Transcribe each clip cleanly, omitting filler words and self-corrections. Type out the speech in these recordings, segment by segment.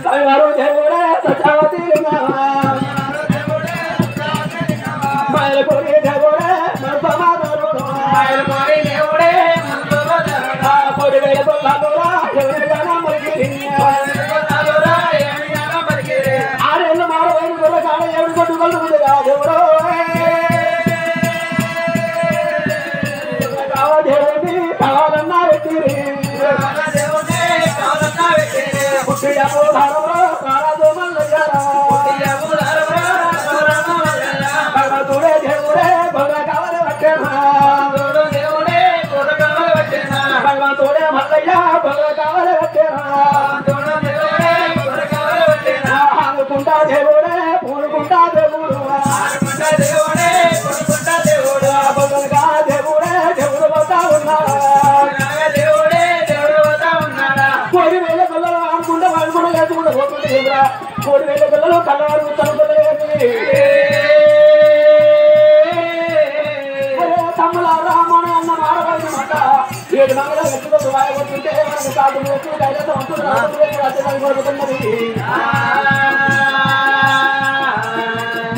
బంగారు దేవుడే సత్యవతి మైలపూరి దేవుడే మనసమాధరుడు మైలపూరి దేవుడే పొడి వేల కొల్లాదురా ఎవరి జనం మరిగిరి ఆరేళ్ళు మారవైన గొల్ల కాడ ఎవరి కొట్టుకొల్లుకుందిగా దేవుడు దేవుడి కావాలన్నా పెట్టిరి పుట్టిడము ధారవో కారాదు మల్లయ్యారా భగవంతుడే దేవుడే భగ కావాలి పట్టేనా భగవంతుడే మల్లయ్య భగ కావాలి పట్టేనా అనుకుంటా దేవుడే పూనుకుంటా దేవుడు భగవల్గా దేవుడే దేవుడు పోతా ఉన్నాడా కోడి వేల పిల్లలు అనుకుంటే అనుకుంటా లేకుండా పోతుంటే ఏమిరా కోడి వేల పిల్లలు కళ్ళవారు తమ్ముల రామణ అన్న మాడబడిన మాట 7 మంగళ ఎత్తుకొని వాయబడుతుంటే మనకు కాదు వేస్తూ కైలాసం అంటున్నది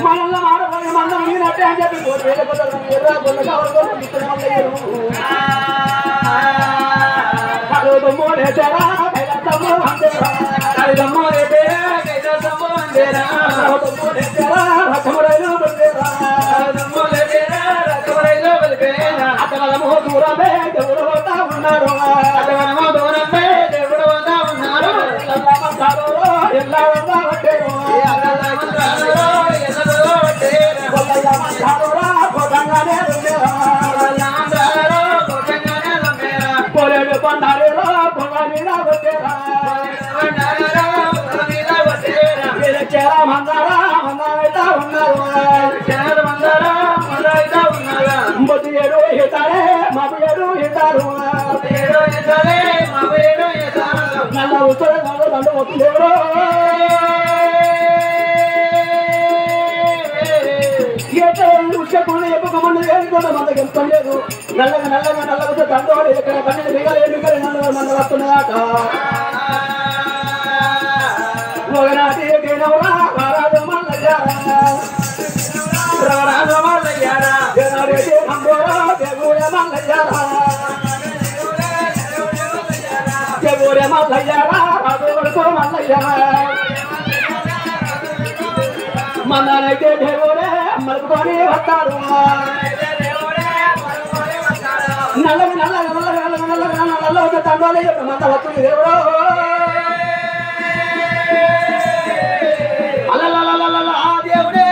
మనల్ని మాడబడిన మందం మీనట్టే అని చెప్పి కోడి వేల పిల్లలు ఎర్ర గొల్లగా దూరమే దేవుడు పోతా ఉన్నాడు దూరమే దేవుడు పోతా ఉన్నాడు ఎలా పొలడు పండారేలో పొగ మీద వచ్చేరా చేరా మందారా మందారైతా ఉన్నారు మొదటి ఏడు ఇతారే మాకు ఏడు ఇతారు నల్ల ఉత్తర నల్ల దండ వస్తుందేవో ఉచ్చకుండా ఎప్పకమంది వేడుకోవడం మనకు ఇష్టం లేదు నల్లగా నల్లగా నల్లగా దండోడు ఇక్కడ పన్నెండు దిగాలు ఎన్నికలు నల్ల మంద వస్తున్నాయాక ఒకనాటి రారాజు మల్లయ్యారా రారాజు మల్లయ్యారా జనరేటి అంబోరా దేవుడే మల్లయ్యారా దేవుడే మల్లయ్యారా రాజు కొడుకు మల్లయ్యారా మందనైతే దేవుడే మలుపుకొని వస్తాడు నల్లగా నల్లగా నల్లగా నల్లగా నల్లగా తండ్రి మంద వస్తుంది దేవుడు దేవుడే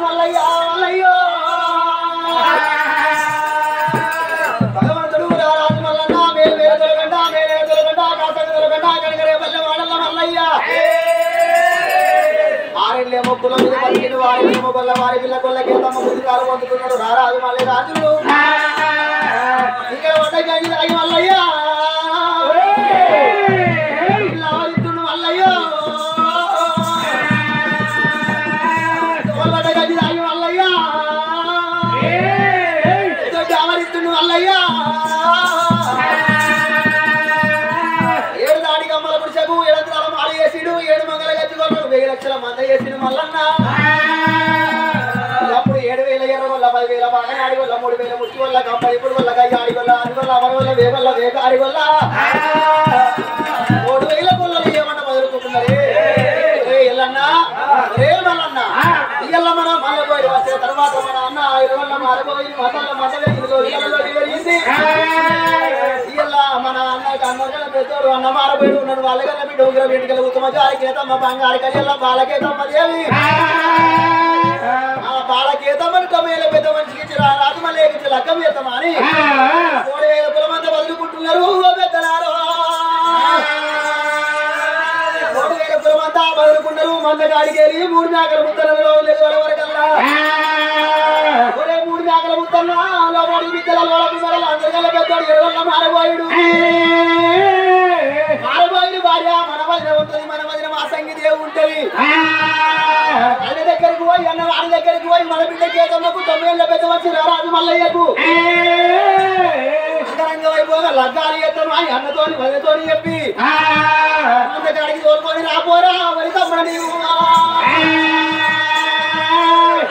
మల్లయ్యో భగవంతుడు రారాజు మల్లన్న మేలు తొలగండా కనకరే వల్ల వాడల్ల మల్లయ్య ఆరెళ్ళేమో కుల మీద పలికిన వారేమో గొల్ల వారి పిల్ల గొల్లకే తమ బుద్ధికాలు పొందుకున్నాడు రారాజు మల్లయ్య రాజులు ఇక్కడ వడగని తాగి మల్లయ్య ఏడు దాడి గమ్మల పురుషకు 7 అంతరాల మాల చేసిడు 7 మంగళ గచ్చుకోడు 1000 లక్షల మంద చేసిడు మల్లన్న అప్పుడు 7000 ఎర్ర వల్ల 10000 బాగనాడి వల్ల 3000 ముచ్చి వల్ల కంపడి ఇప్పుడు వల్ల గయ్యాడి వల్ల అని వల్ల అమర వల్ల వేగల్ల వేగాడి వల్ల 3000 కొల్లలు ఏమన్నా మొదలుకుంటున్నారే ఎల్లన్న మల్లన్న ఇయ్యల్ల మన మల్ల పోయి వచ్చే తర్వాత మన అన్న 5 వల్ల మారబోయి మతల్ల మతలే ఇదిగో ఇళ్ళలో వెళ్ళింది ఇయ్యల్ల మన అన్నకి అన్నగల పెద్దోడు అన్న మారబోయి ఉన్నాడు వాళ్ళగల్ల బిడ్డ ఉగ్ర వెంటికల ఉత్తమ జారికేతమ్మ బంగారు కళ్ళ బాలకేతమ్మ దేవి ఆ బాలకేతమ్మని కమేల పెద్ద మనిషికి ఇచ్చి రాజమల్లేకి ఇచ్చి లక్కమేతమ్మ అని 3000 కులమంతా బతుకుంటున్నారు పెద్దలారో 3000 కులమంతా బతుకున్నారు మందగాడికి వెళ్ళి 3 మేకల ముత్తలలో వరకల్లా 3 మేకల ముత్తల్లో 3 బిడ్డలలో అందరికల్లా పెద్దోడు 7 వల్ల మారబోయుడు భార్య మన వదిన ఉంటుంది మన వదిన మా సంగీతే ఉంటది అన్న దగ్గరికి పోయి అన్న వాడి దగ్గరికి పోయి మన బిడ్డ చేతమ్మకు 9 ఏళ్ళ పెద్ద వచ్చి రారాజు మల్లయ్యకు రంగం అయిపోగా లగ్గాలు ఎత్తను అని అన్నతోని వదితోని చెప్పి కాడికి తోలుకొని రాపోరా వరి తమ్ముడు నీవు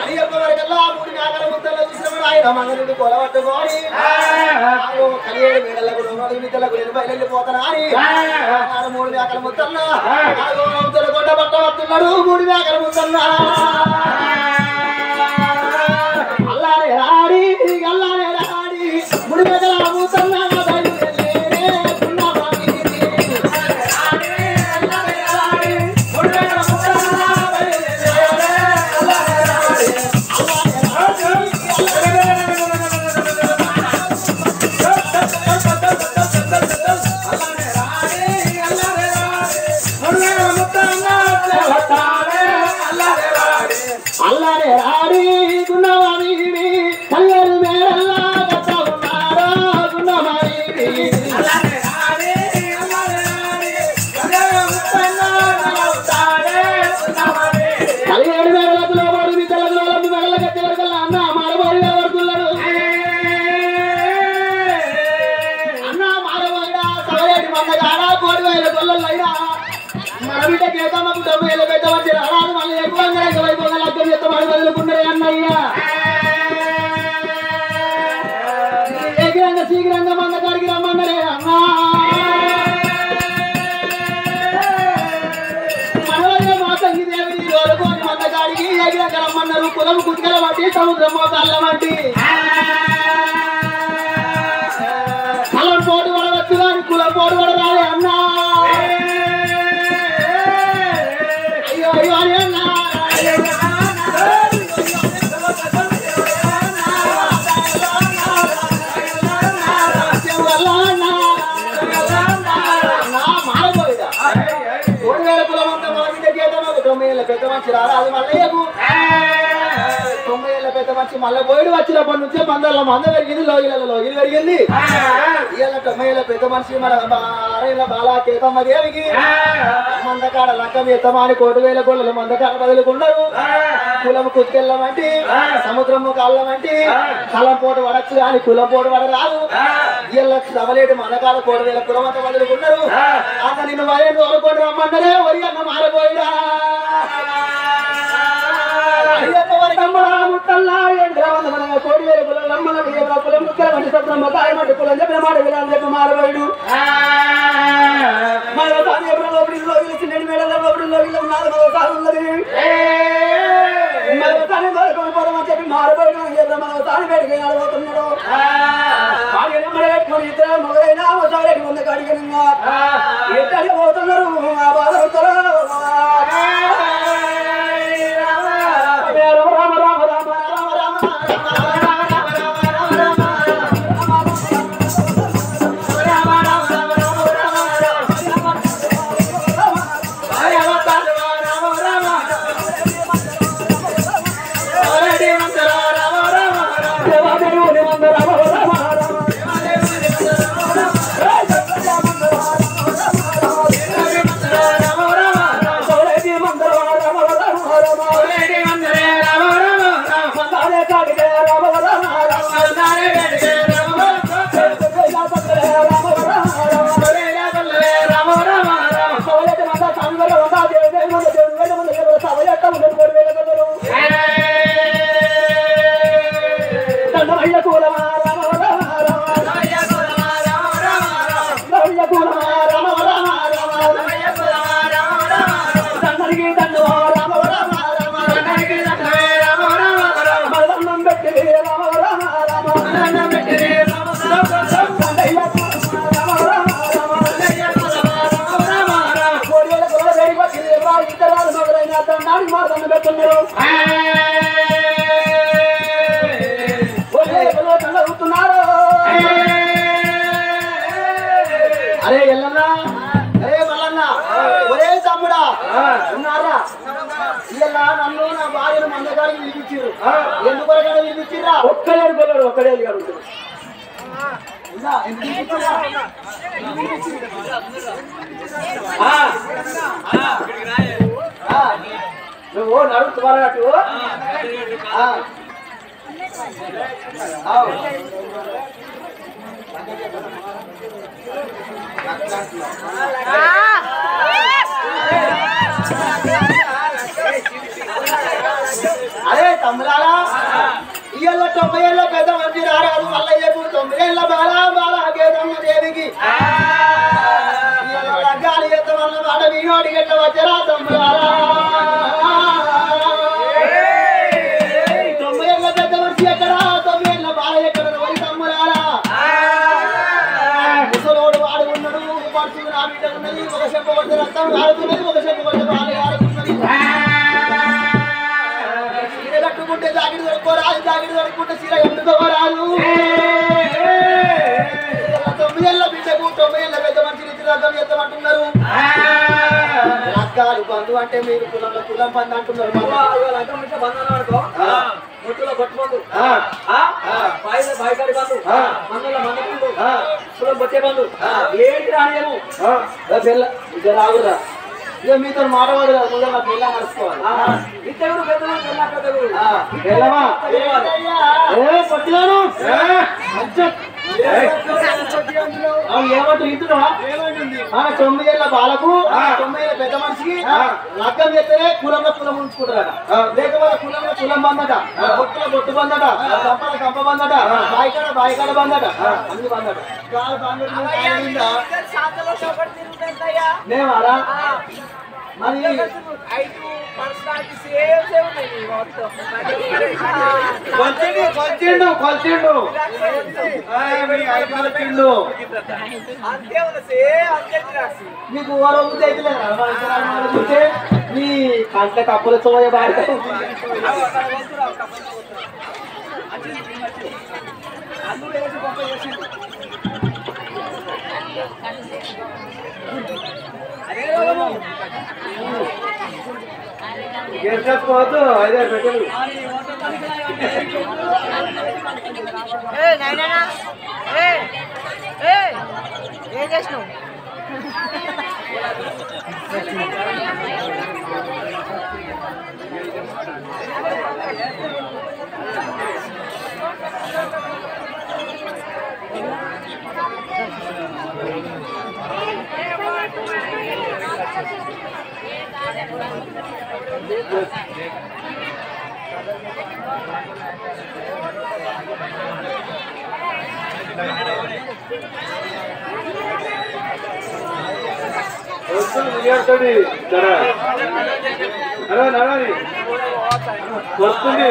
అని చెప్పవరకల్లా 3 మేకల ముద్దల్లో చూసినప్పుడు ఆయన మంగళుడు కొలవట్టుకొని కలియేడు మేడలకు 2 మిద్దలకు నేను బయలుపోతానా అని 3 మేకల ముద్దల్లో ముద్దలు కొండ పట్ట వస్తున్నాడు 3 మేకల ముద్దన్నా అల్లారే రాడి 3 మేకల ముద్దన్నా శీఘ్రంగా మంద కాడికి రమ్మన్నరే అన్నా మనవల్లి మా సంగీ దేవిని రోజుకొని మంద కాడికి ఎగిరంగా రమ్మన్నారు కులం కుతికల వంటి సముద్రం మోకాళ్ళ వంటి కలం పోటు పడవచ్చు కానీ కులం పోటు పడరాలే అన్నా అయ్యో అయ్యో అని అన్నా పెద్ద మంచి రారాదు మల్లయ్యకు 90 ఏళ్ళ పెద్ద మంచి మళ్ళీ పోయిడు వచ్చినప్పటి నుంచే మందల్లో మంద పెరిగింది లోగిలలో పెరిగింది ఇవాళ 90 ఏళ్ళ పెద్ద మనిషి మన 6 ఏళ్ళ బాలా కేతమ్మ దేవికి మందకాడ లక్కం ఎత్తమాని 1,000 గొల్లలు మందకాడ బదులుకున్నారు కులం కుత్కెళ్ళమంటి సముద్రము కాళ్ళమంటి కలం పోటు పడచ్చు కానీ కులం పోటు పడరాదు ఇవాళ సవలేటు మందకాడ 1,000 కులం అంతా బదులుకున్నారు అంత నిన్ను వయసు తోలుకొని రమ్మన్నరే వరి అన్న మారిపోయిడా ముట్టల్లా కోడి వేల కులం కులం ముక్కల వంటి సత్రం మతాయమంటి కులం చెప్పిన మాట వినాలని చెప్పి మారబోయుడు చిన్నటి మేడల్లో ఉన్నది పోదామని చెప్పి మారబోయుడు మరోసారి బయటకి ఆడబోతున్నాడు పెట్టుకుని ఇద్దరు మొదలైనా ఒకసారి ముందు కడిగినంగా ఎక్కడికి పోతున్నారు ఆ బాధపడతారు అరే ఎల్లన్నా అరే మల్లన్నా ఒరే తమ్ముడా ఉన్నారా ఇలా నన్ను నా భార్యను మందగాడికి పిలిపించారు ఎందుకొరగా పిలిపించిరా ఒక్కలేడు పిల్లడు ఒక్కడేది అడుగుతారు నువ్వు నడుస్తున్నారన్నట్టు అరే తమ్ములారా ఇయ్యల్లో 90 ఏళ్ళ పెద్ద మంచి రారాదు మల్లయ్యకు 9 ఏళ్ళ బాల గేదమ్మ దేవికి గాలి ఎత్త వల్ల మాట వీనోడి గట్ల వచ్చరా తమ్ములారా 90 ఏళ్ళ పెద్ద మనిషి ఎక్కడ 9 ఏళ్ళ బాల ఎక్కడ వరి తమ్ములారా ముసలోడు వాడు ఉన్నాడు పడుతుంది నా బిడ్డ ఉన్నది ఒక చెప్ప కొడితే రక్తం ఆడుతున్నది ఒక చెప్ప కొడితే బాలు ఆడుతున్నది చీర కట్టుకుంటే జాకెట్ దొరుకోరాదు జాకెట్ దొరుకుంటే చీర కట్టుకోరాదు 9 ఏళ్ళ బిడ్డకు 9 ఏళ్ళ పెద్ద మనిషి నుంచి రకం ఎత్తమంటున్నారు రకాలు బంధు అంటే మీరు కులం బంధు అంటున్నారు ముట్టులో కొట్టుబంధు బాయికాడి బంధు మందుల మందు కులం బొట్టే బంధు ఏంటి రానియము రాగురా ఇక మీతో మాటవాడు కదా ముందు నాకు పిల్ల నడుచుకోవాలి ఇద్దరు పెద్దలు ఏమంటారు ఇంటున్నావా 9 ఏళ్ళ బాలకు 9 ఏళ్ళ పెద్ద మనిషికి లగ్గం చేస్తేనే కులంలో కులం ఉంచుకుంటారట లేకపోతే కులంలో కులం బందట బొట్టులో బొట్టు బందట కంపల కంప బందట బాయికాడ బందట అన్ని బందట మేమారా మరి కొల్చిండు మీకు ఓరో బుద్ధి అయితే మీ కంట కప్పుల చోయ బాగా పోతు అదే పెట్టలు ఏం చేసినావు వస్తుంది